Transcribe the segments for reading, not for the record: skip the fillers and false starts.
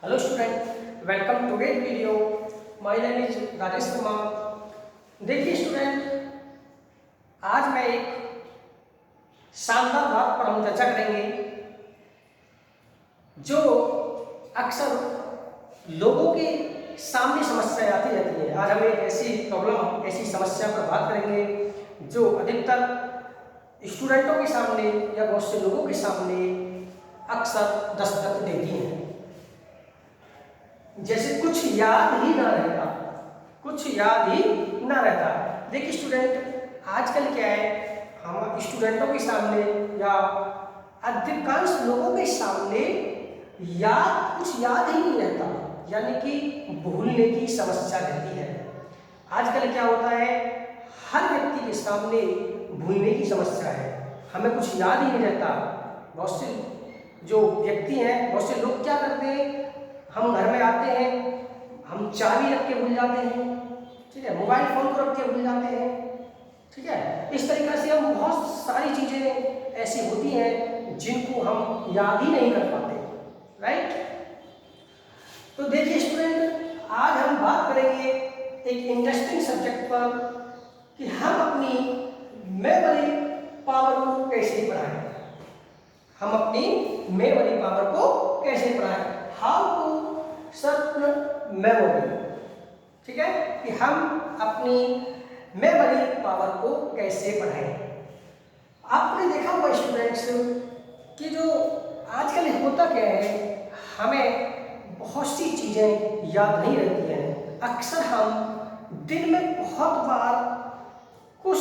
Hello student, welcome to today's video. My name is Rajesh Kumar. देखिए student, आज मैं एक शानदार बात पर हम चर्चा करेंगे जो अक्सर लोगों के सामने समस्या आती रहती है। आज हम एक ऐसी प्रॉब्लम, ऐसी समस्या पर बात करेंगे जो अधिकतर स्टूडेंटों के सामने या बहुत से लोगों के सामने अक्सर दस्तक देती है। जैसे कुछ याद ही ना रहता, कुछ याद ही ना रहता। देखिए स्टूडेंट, आजकल क्या है, हम स्टूडेंटों के सामने या अधिकांश लोगों के सामने कुछ याद ही नहीं रहता, यानी कि भूलने की समस्या रहती है। आजकल क्या होता है, हर व्यक्ति के सामने भूलने की समस्या है, हमें कुछ याद ही नहीं रहता। बहुत से जो व्यक्ति हैं, बहुत से लोग क्या करते हैं, हम घर में आते हैं, हम चाबी रख के भूल जाते हैं, ठीक है, मोबाइल फ़ोन को रख के भूल जाते हैं, ठीक है। इस तरीक़े से हम बहुत सारी चीज़ें ऐसी होती हैं जिनको हम याद ही नहीं कर पाते, राइट। तो देखिए स्टूडेंट, आज हम बात करेंगे एक इंटरेस्टिंग सब्जेक्ट पर कि हम अपनी मेमोरी पावर को कैसे बढ़ाएं। हम अपनी मेमोरी पावर को कैसे बढ़ाएं, हाउ टू सर्च मेमोरी, ठीक है, कि हम अपनी मेमोरी पावर को कैसे बढ़ाएं। आपने देखा होगा स्टूडेंट्स कि जो आजकल होता क्या है, हमें बहुत सी चीज़ें याद नहीं रहती हैं। अक्सर हम दिन में बहुत बार कुछ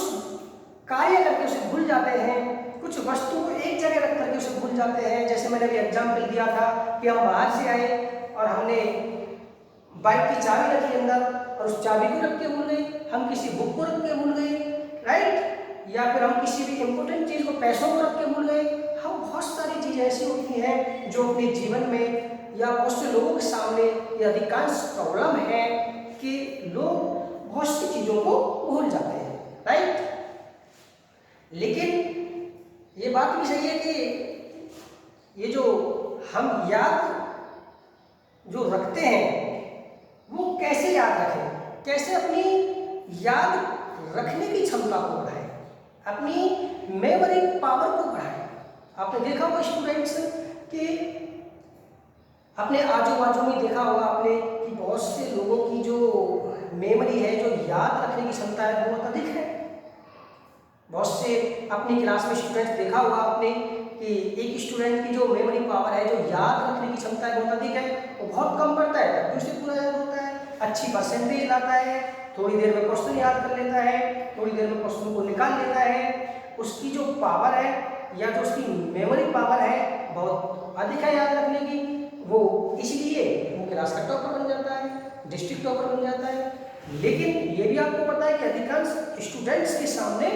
कार्य करके उसे भूल जाते हैं, कुछ वस्तु को एक जगह रख करके उसे भूल जाते हैं। जैसे मैंने अभी एग्जाम्पल दिया था कि हम बाहर से आए और हमने बाइक की चाबी रखी अंदर और उस चाबी को रख के भूल गए, हम किसी बुक को रख के भूल गए, राइट, या फिर हम किसी भी इम्पोर्टेंट चीज़ को, पैसों को रख के भूल गए। हम बहुत सारी चीज़ें ऐसी होती हैं जो अपने जीवन में या बहुत से लोगों के सामने ये अधिकांश प्रॉब्लम है कि लोग बहुत सी चीज़ों को भूल जाते हैं, राइट। लेकिन ये बात भी सही है कि ये जो हम याद जो रखते हैं वो कैसे याद रखें, कैसे अपनी याद रखने की क्षमता को बढ़ाएं, अपनी मेमोरी पावर को बढ़ाएं। आपने देखा होगा स्टूडेंट्स कि अपने आजू बाजू में देखा होगा आपने कि बहुत से लोगों की जो मेमोरी है, जो याद रखने की क्षमता है, बहुत अधिक है। बहुत से अपनी क्लास में स्टूडेंट्स देखा होगा आपने कि एक स्टूडेंट की जो मेमोरी पावर है, जो याद रखने की क्षमता है, बहुत अधिक है। वो बहुत कम पढ़ता है तब भी उसे पूरा याद होता है, अच्छी परसेंटेज लाता है, थोड़ी देर में क्वेश्चन याद कर लेता है, थोड़ी देर में क्वेश्चन को निकाल लेता है। उसकी जो पावर है या जो उसकी मेमोरी पावर है बहुत अधिक है याद रखने की। वो इसलिए वो क्लास का टॉपर बन जाता है, डिस्ट्रिक्ट टॉपर बन जाता है। लेकिन ये भी आपको पता है कि अधिकांश स्टूडेंट्स के सामने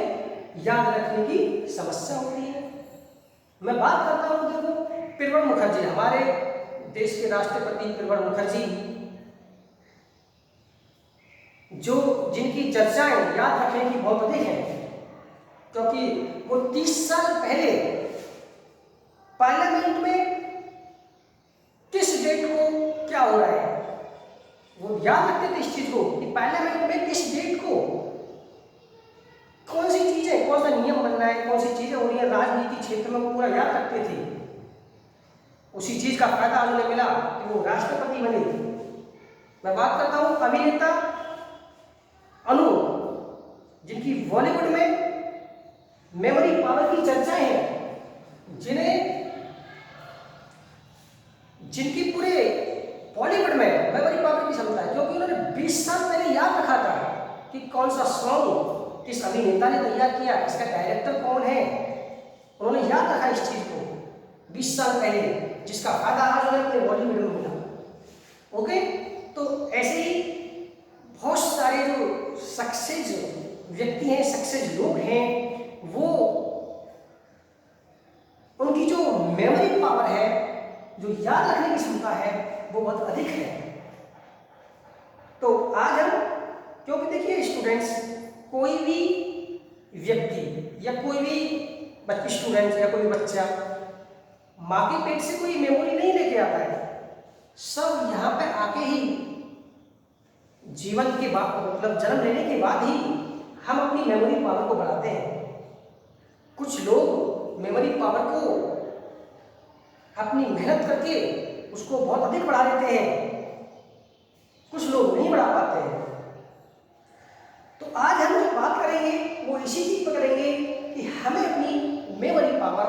याद रखने की समस्या होती है। मैं बात करता हूँ, देखो प्रणब मुखर्जी, हमारे देश के राष्ट्रपति प्रणब मुखर्जी, जो जिनकी चर्चाएं याद रखने की बहुत अधिक हैं, क्योंकि वो 30 साल पहले पार्लियामेंट में किस डेट को क्या हो रहा है वो याद रखते थे इस चीज को कि पार्लियामेंट में किस डेट को कौन सी चीजें, कौन सा नियम बन रहा है, कौन सी चीजें हो रही है राजनीति क्षेत्र में, पूरा याद रखते थे। उसी चीज का फायदा उन्हें मिला कि वो राष्ट्रपति बने। मैं बात करता हूं अभिनेता अनु, जिनकी बॉलीवुड में मेमोरी पावर की चर्चा है, जिनकी पूरे बॉलीवुड में मेमोरी पावर की क्षमता है, क्योंकि उन्होंने 20 साल पहले याद रखा था कि कौन सा सॉन्ग किस अभिनेता ने तैयार किया, इसका डायरेक्टर कौन है। उन्होंने याद रखा इस चीज को 20 साल पहले, जिसका फायदा आज उन्हें अपने बॉलीवुड में मिला। ओके, तो ऐसे ही बहुत सारे जो सक्सेस व्यक्ति हैं, सक्सेस लोग हैं, वो उनकी जो मेमोरी पावर है, जो याद रखने की क्षमता है, वो बहुत अधिक है। तो आज हम, क्योंकि देखिए स्टूडेंट्स, कोई भी व्यक्ति या कोई भी स्टूडेंट या कोई बच्चा माँ के पेट से कोई मेमोरी नहीं लेके आता है, सब यहाँ पे आके ही जीवन के बाद मतलब जन्म लेने के बाद ही हम अपनी मेमोरी पावर को बढ़ाते हैं। कुछ लोग मेमोरी पावर को अपनी मेहनत करके उसको बहुत अधिक बढ़ा देते हैं, कुछ लोग नहीं बढ़ा पाते हैं। तो आज हम जो बात करेंगे वो इसी चीज पर करेंगे कि हमें अपनी मेमोरी पावर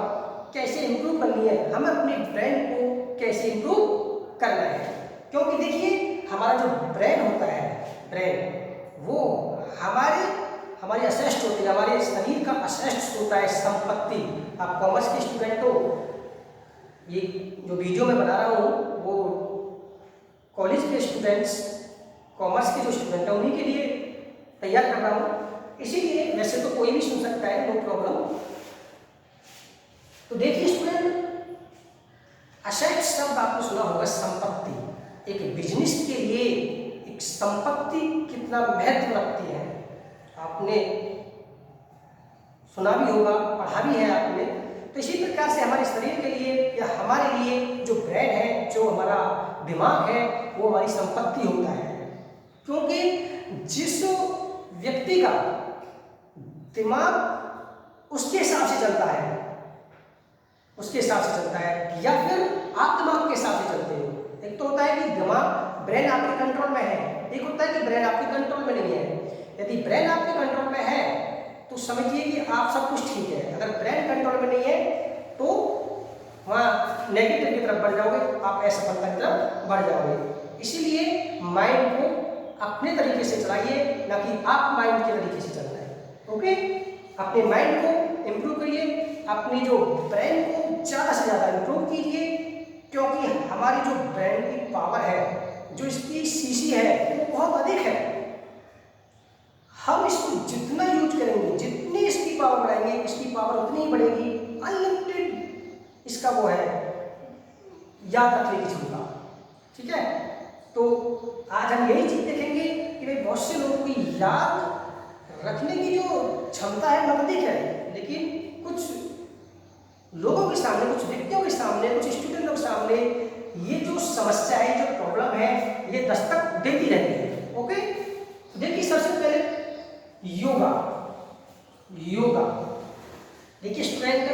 कैसे इंप्रूव करनी है, हमें अपने ब्रेन को कैसे इंप्रूव करना है। क्योंकि देखिए हमारा जो ब्रेन होता है, ब्रेन वो हमारी असेस्ट होती है, हमारे शरीर का असेस्ट होता है, संपत्ति। आप कॉमर्स के स्टूडेंट हो, ये जो वीडियो मैं बना रहा हूँ वो कॉलेज के स्टूडेंट्स, कॉमर्स के जो स्टूडेंट हैं उन्हीं के लिए तैयार कर रहा हूँ, इसीलिए वैसे तो कोई भी सुन सकता है, नो प्रॉब्लम। तो देखिए स्टूडेंट, असेट शब्द आपने सुना होगा, संपत्ति। एक बिजनेस के लिए एक संपत्ति कितना महत्व रखती है आपने सुना भी होगा, पढ़ा भी है आपने। तो इसी प्रकार से हमारे शरीर के लिए या हमारे लिए जो ब्रेन है, जो हमारा दिमाग है, वो हमारी संपत्ति होता है। क्योंकि जिस व्यक्ति का दिमाग उसके हिसाब से चलता है, उसके हिसाब से चलता है, या फिर आप दिमाग के हिसाब से चलते हो। एक तो होता है कि दिमाग, ब्रेन आपके कंट्रोल में है, एक होता है कि ब्रेन आपके कंट्रोल में नहीं है। यदि ब्रेन आपके कंट्रोल में है तो समझिए कि आप सब कुछ ठीक है। अगर ब्रेन कंट्रोल में नहीं है तो वहाँ नेगेटिव की तरफ बढ़ जाओगे, आप असफलता की तरफ बढ़ जाओगे। इसीलिए माइंड को अपने तरीके से चलाइए, ना कि आप माइंड के तरीके से चलना है। ओके, अपने माइंड को इम्प्रूव करिए, अपनी जो ब्रेन को ज़्यादा से ज़्यादा इम्प्रूव कीजिए। क्योंकि हमारी जो ब्रेन की पावर है, जो इसकी सीसी है, वो बहुत अधिक है। हम इसको जितना यूज करेंगे, जितनी इसकी पावर बढ़ाएंगे, इसकी पावर उतनी ही बढ़ेगी। अनलिमिटेड इसका वो है याद रखने की क्षमता। ठीक है, तो आज हम यही चीज देखेंगे कि भाई बहुत से लोगों की याद रखने की जो क्षमता है बहुत अधिक है, लेकिन कुछ लोगों के सामने, कुछ व्यक्तियों के सामने, कुछ स्टूडेंटों के सामने ये जो समस्या है, जो प्रॉब्लम है, ये दस्तक देती रहती है। ओके, देखिए सबसे पहले योगा। योगा देखिए स्टूडेंट,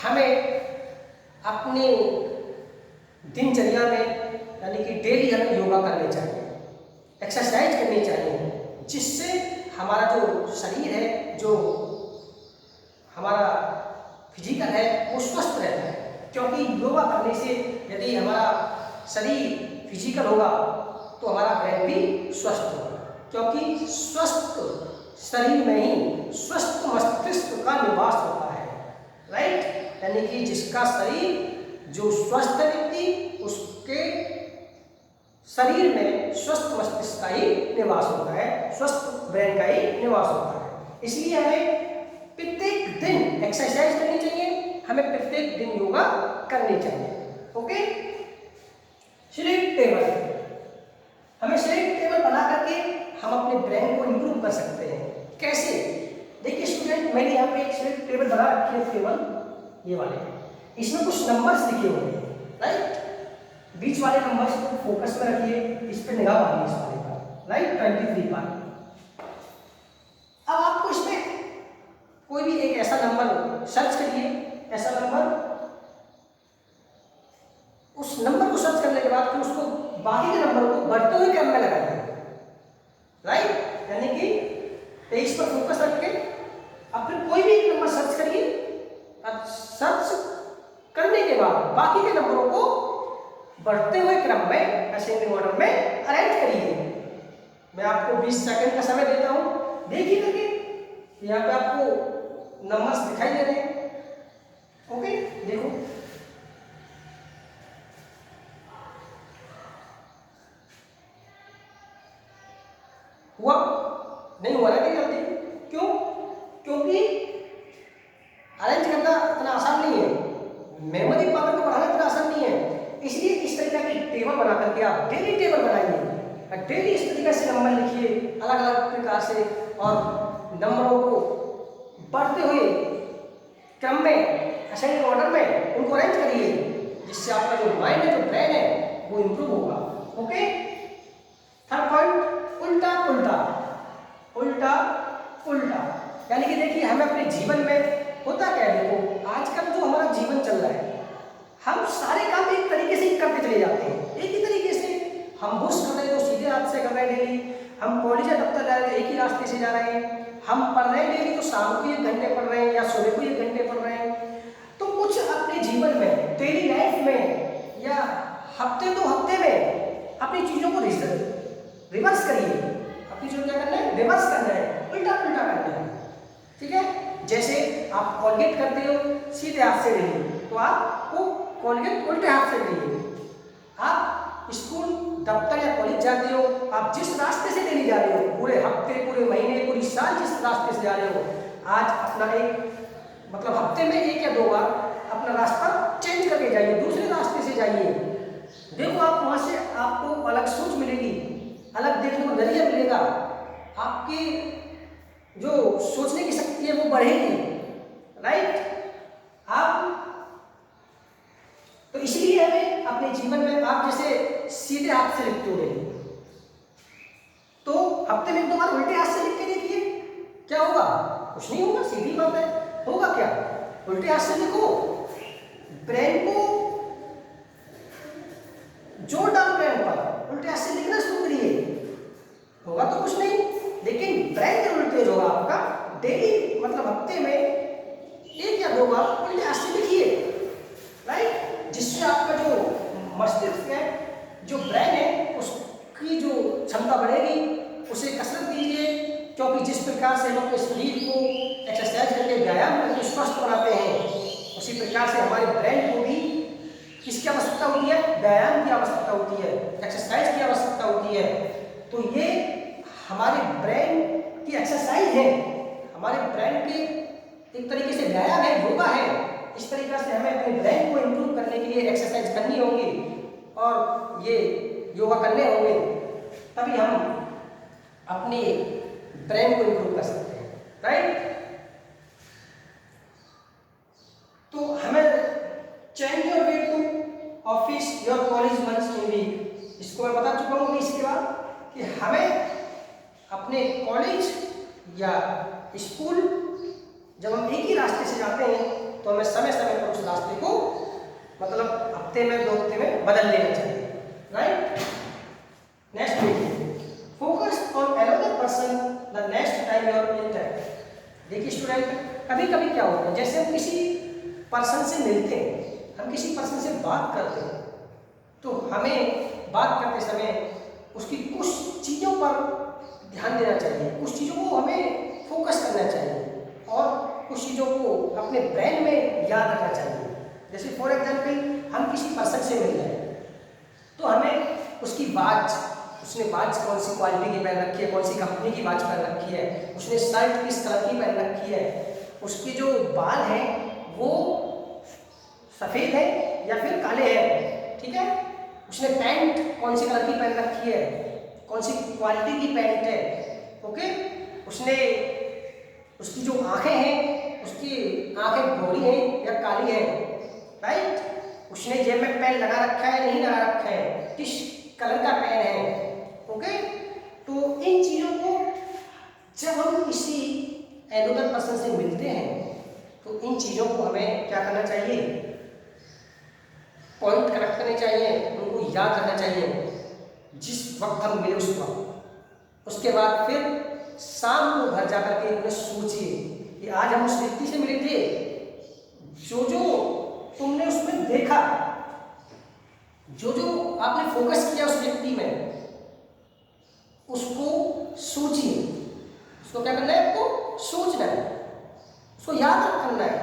हमें अपने दिनचर्या में यानी कि डेली हमें योगा करनी चाहिए, एक्सरसाइज करनी चाहिए, जिससे हमारा जो शरीर है, जो हमारा फिजिकल है, वो स्वस्थ रहता है। क्योंकि योगा करने से यदि हमारा शरीर फिजिकल होगा तो हमारा ब्रेन भी स्वस्थ होगा। क्योंकि स्वस्थ शरीर में ही स्वस्थ मस्तिष्क का निवास होता है। राइट, यानी कि जिसका शरीर जो स्वस्थ व्यक्ति, उसके शरीर में स्वस्थ मस्तिष्क का ही निवास होता है, स्वस्थ ब्रेन का ही निवास होता है। इसलिए हमें प्रत्येक दिन एक्सरसाइज करनी चाहिए, हमें प्रत्येक दिन योगा करनी चाहिए। ओके, स्लीप टेबल, हमें स्लीप टेबल बना करके हम अपने ब्रेन को इंप्रूव कर सकते हैं। कैसे? देखिए स्टूडेंट, मैंने यहाँ पे एक स्लीप टेबल बना रखी है, टेबल ये वाले, इसमें कुछ नंबर्स लिखे हुए हैं। राइट, बीच वाले नंबर्स को फोकस में रखिए, इस पे निगाह मारिए, इस वाले पर, राइट 23 पर। अब आपको इसमें कोई भी एक ऐसा नंबर सर्च करिए, ऐसा नंबर, उस नंबर को सर्च करने के बाद फिर उसको बाकी के नंबर को बढ़ते हुए क्रम में लगाइए। राइट, यानी कि 23 पर फोकस रख के अब फिर कोई भी एक नंबर सर्च करिए। अब सर्च करने के बाद बाकी के नंबरों को बढ़ते हुए क्रम में असेंडिंग ऑर्डर में अरेंज करिए। मैं आपको 20 सेकंड का समय देता हूं, देखिए करके, यहाँ पे आपको नंबर्स दिखाई दे रहे हैं। ओके, देखो, हुआ नहीं हुआ ना जल्दी? क्यों? क्योंकि अरेंज करना इतना आसान नहीं है, मेमोरी पावर को बढ़ाना इतना आसान नहीं है। इसलिए इस तरीके की टेबल बना करके आप डेली टेबल बनाइए, डेली इस तरीके से नंबर लिखिए अलग अलग प्रकार से, और नंबरों को बढ़ते हुए क्रम में असेंडिंग ऑर्डर में उनको अरेंज करिए, जिससे आपका जो माइंड है, जो ब्रेन है, वो इम्प्रूव होगा। ओके, थर्ड पॉइंट, उल्टा पुल्टा। उल्टा पुल्टा यानी कि देखिए हमें अपने जीवन में होता क्या है, देखो आजकल जो हमारा जीवन चल रहा है, हम सारे काम एक तरीके से करते चले जाते हैं, एक ही तरीके से। हम बुश कर रहे हैं तो सीधे हाथ से कर रहे हैं डेली, हम कॉलेज या दफ्तर जा रहे हैं एक ही रास्ते से जा रहे हैं, हम पढ़ रहे हैं डेली तो शाम को 1 घंटे पढ़ रहे हैं या सुबह को 1 घंटे पढ़ रहे हैं। तो कुछ अपने जीवन में, डेली लाइफ में या हफ्ते 2 हफ्ते में अपनी चीज़ों को रिवर्स करिए। अपनी चीज़ों क्या करना है, रिवर्स करना है, उल्टा पुल्टा करना है। ठीक है, जैसे आप कॉलगेट करते हो सीधे हाथ से डेली, तो आपको कॉलगेट उल्टे हाथ से करिए। आप स्कूल दफ्तर या कॉलेज जाते हो, आप जिस रास्ते से डेली जा रहे हो, पूरे हफ्ते, पूरे महीने, पूरी साल जिस रास्ते से जा रहे हो, आज अपना एक मतलब हफ्ते में 1 या 2 बार अपना रास्ता चेंज करके जाइए, दूसरे रास्ते से जाइए। देखो आप वहाँ से आपको अलग सोच मिलेगी, अलग देखने को नजरिया मिलेगा, आपकी जो सोचने की शक्ति है वो बढ़ेगी। राइट, आप तो इसलिए हमें अपने जीवन में, आप जैसे सीधे हाथ से लिखते हो डेली, तो हफ्ते में 1-2 बार उल्टे हाथ से लिख के देखिए, क्या होगा? कुछ नहीं होगा, सीधी बात है। होगा क्या? उल्टे हाथ से लिखो, ब्रेन को जोर डाल ब्रेन पर, उल्टे हाथ से लिखना शुरू करिए। होगा तो कुछ नहीं, लेकिन ब्रेन जरूर तेज होगा आपका। डेली मतलब हफ्ते में 1 या 2 बार उल्टे हाथ से लिखिए। राइट, जिससे आपका जो मस्तिष्क है, जो ब्रेन है, उसकी जो क्षमता बढ़ेगी। उसे कसरत दीजिए, क्योंकि जिस प्रकार से हम अपने शरीर को एक्सरसाइज करके, व्यायाम करके स्वस्थ बनाते हैं, उसी प्रकार से हमारे ब्रेन को भी किसकी आवश्यकता होती है? व्यायाम की आवश्यकता होती है, एक्सरसाइज की आवश्यकता होती है। तो ये हमारे ब्रेन की एक्सरसाइज है, हमारे ब्रेन के एक तरीके से व्यायाम है, योगा है। इस तरीके से हमें अपने ब्रेन को इम्प्रूव करने के लिए एक्सरसाइज करनी होगी और ये योगा करने होंगे, तभी हम अपने ब्रेन को इम्प्रूव कर सकते हैं। राइट, तो हमें change your way to office your college once in week, इसको मैं बता चुका हूँ इसके बाद कि हमें अपने कॉलेज या स्कूल जब हम एक ही रास्ते से जाते हैं तो हमें समय समय पर उस रास्ते को मतलब हफ्ते में 2 हफ्ते में बदल लेना चाहिए। राइट, नेक्स्ट देखिए, focus on another person the next time you are interact. देखिए स्टूडेंट, कभी कभी क्या होता है, जैसे हम किसी पर्सन से मिलते हैं, हम किसी पर्सन से बात करते हैं, तो हमें बात करते समय उसकी कुछ चीज़ों पर ध्यान देना चाहिए, कुछ चीज़ों को हमें फोकस करना चाहिए और कुछ चीज़ों को अपने ब्रेन में याद रखना चाहिए। जैसे फॉर एग्जाम्पल, हम किसी पर्सन से मिल रहे हैं, तो हमें उसकी वॉच, उसने वॉच कौन सी क्वालिटी की पहन रखी है, कौन सी कंपनी की वॉच पहन रखी है, उसने शर्ट किस कलर की पहन रखी है, उसके जो बाल हैं वो सफ़ेद है या फिर काले हैं, ठीक है, उसने पैंट कौन सी कलर की पहन रखी है, कौन सी क्वालिटी की पैंट है, ओके, उसने उसकी जो आंखें हैं, उसकी आंखें गोरी हैं या काली हैं, राइट, उसने जेब में पेन लगा रखा है नहीं लगा रखा है, किस कलर का पेन है, ओके। तो इन चीज़ों को जब हम किसी अनदर पर्सन से मिलते हैं तो इन चीज़ों को हमें क्या करना चाहिए, पॉइंट कनेक्ट करने चाहिए, उनको याद रखना चाहिए जिस वक्त हम मिले उस वक्त। उसके बाद फिर शाम को घर जाकर के उन्हें सोचिए कि आज हम उस व्यक्ति से मिले थे, जो जो तुमने उसमें देखा, जो जो आपने फोकस किया उस व्यक्ति में, उसको सोचिए। उसको क्या करना है, आपको सोचना है, उसको याद करना है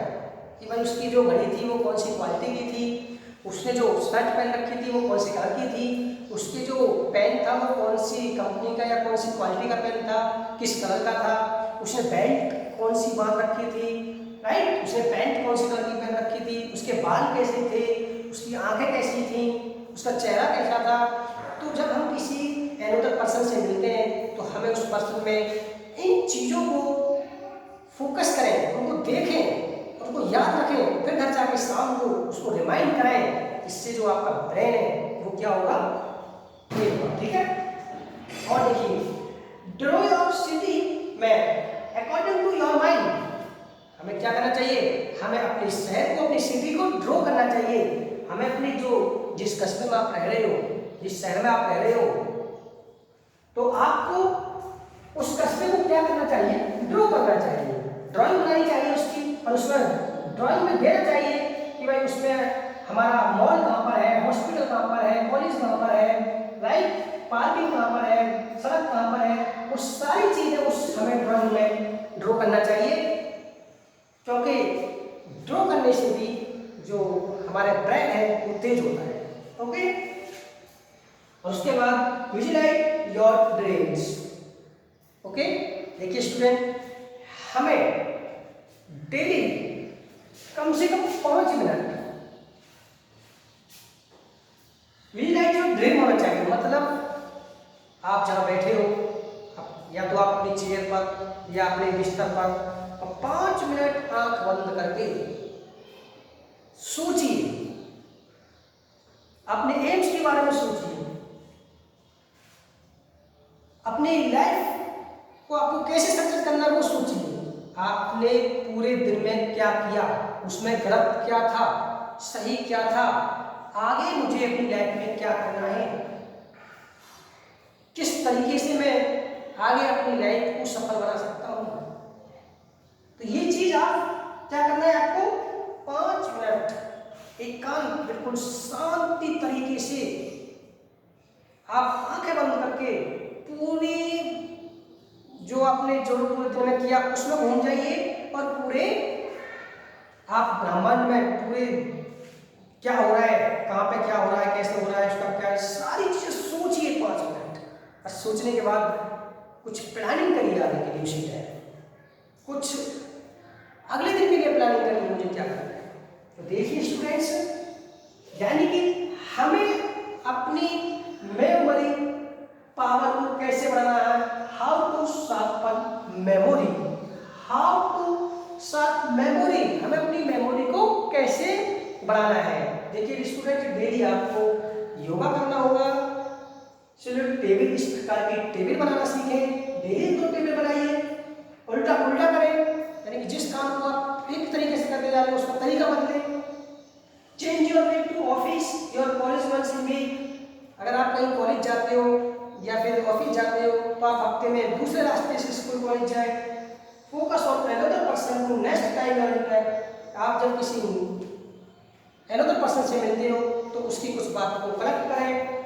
कि भाई उसकी जो घड़ी थी वो कौन सी क्वालिटी की थी, उसने जो शर्ट पहन रखी थी वो कौन सी कलर की थी, उसके जो पेन था वो कौन सी कंपनी का या कौन सी क्वालिटी का पेन था, किस कलर का था, उसने बेल्ट कौन सी बांध रखी थी, राइट, उसने पैंट कौन सी कलर की पहन रखी थी, उसके बाल कैसे थे, उसकी आंखें कैसी थी, उसका चेहरा कैसा था। तो जब हम किसी अनदर पर्सन से मिलते हैं तो हमें उस पर्सन में इन चीज़ों को फोकस करें, उनको देखें, उनको याद रखें, फिर घर जाके शाम को उसको रिमाइंड करें। इससे जो आपका ब्रेन है वो क्या होगा, ये होगा। ठीक है, और देखिए draw your city map according to your mind. हमें क्या करना चाहिए, हमें अपने शहर को, अपनी सिटी को ड्रॉ करना चाहिए। हमें अपनी जो जिस कस्बे में आप रह रहे हो, जिस शहर में आप रह रहे हो, तो आपको उस कस्बे को क्या करना चाहिए, ड्रॉ करना चाहिए, ड्राइंग बनानी चाहिए उसकी, और उसमें ड्राइंग में देना चाहिए कि भाई उसमें हमारा मॉल कहाँ पर है, हॉस्पिटल कहाँ पर है, कॉलेज कहाँ पर है, राइट, पार्किंग कहाँ पर है, सड़क कहाँ पर है, वो सारी चीजें उस हमें ड्राइंग में ड्रॉ करना चाहिए। क्योंकि ड्रॉ करने से भी जो हमारा ब्रेन है वो तेज होता है। ओके, और उसके बाद विजुअलाइज योर ड्रीम्स। ओके, देखिए स्टूडेंट, हमें डेली कम से कम 5 मिनट विजुअलाइज योर ड्रीम होना चाहिए। मतलब आप जहाँ बैठे हो, या तो आप अपनी चेयर पर या अपने बिस्तर पर 5 मिनट आंख बंद करके सोचिए, अपने एम्स के बारे में सोचिए, अपनी लाइफ को आपको कैसे सक्सेस करना है वो सोचिए। आपने पूरे दिन में क्या किया, उसमें गलत क्या था, सही क्या था, आगे मुझे अपनी लाइफ में क्या करना है, किस तरीके से मैं आगे अपनी लाइफ को सफल बना सकता हूं। तो ये चीज आप क्या करना है, आपको 5 मिनट एकांत बिल्कुल शांति तरीके से आप आंखें बंद करके पूरी जो आपने जो पूरे दिन में किया उसमें घूम जाइए, और पूरे आप ब्रह्मांड में पूरे क्या हो रहा है, कहाँ पे क्या हो रहा है, कैसे हो रहा है, उसका क्या है, सारी चीजें सोचिए 5 मिनट। और सोचने के बाद कुछ प्लानिंग करिए आगे के लिए उसी टाइम, कुछ अगले दिन के लिए प्लानिंग करिए मुझे क्या करना है। तो देखिए स्टूडेंट्स, यानी कि हमें अपनी मेमोरी पावर को कैसे बढ़ाना है, how to sharpen memory, how to sharp memory, हमें अपनी मेमोरी को कैसे बढ़ाना है। देखिए स्टूडेंट, डेली आपको योगा करना होगा। चलो टेबल, इस प्रकार की टेबल बनाना सीखें, डेली 2 टेबल बनाइए, उल्टा उल्टा करें, यानी कि जिस काम को आप एक तरीके से करते जा रहे हो उसका तरीका बदलें। Change your way to office your college once in week. अगर आप कहीं कॉलेज जाते हो या फिर ऑफिस जाते हो तो आप हफ्ते में दूसरे रास्ते से स्कूल कॉलेज जाए। Focus on another person to next time your interact. आप जब किसी अनदर पर्सन से मिलते हो तो उसकी कुछ बात को कलेक्ट करें,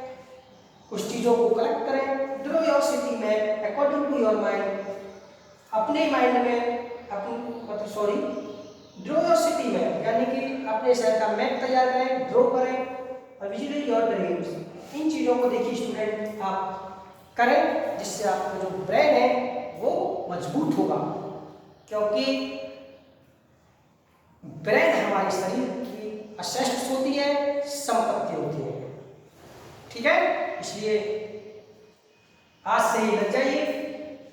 कुछ चीज़ों को कलेक्ट करें। Draw your city map according to your mind, अपने माइंड में ड्रॉ योर सिटी मैप, यानी कि अपने शहर का मैप तैयार करें, ड्रॉ करें, और विजुअलाइज योर ड्रीम्स। इन चीज़ों को देखिए स्टूडेंट आप करें, जिससे आपका जो ब्रेन है वो मजबूत होगा। क्योंकि ब्रेन हमारे शरीर की असेट्स होती है, संपत्ति होती है। ठीक है, इसलिए आज से ही लग जाइए।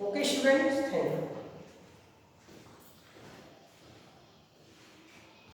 Okay students, thank you.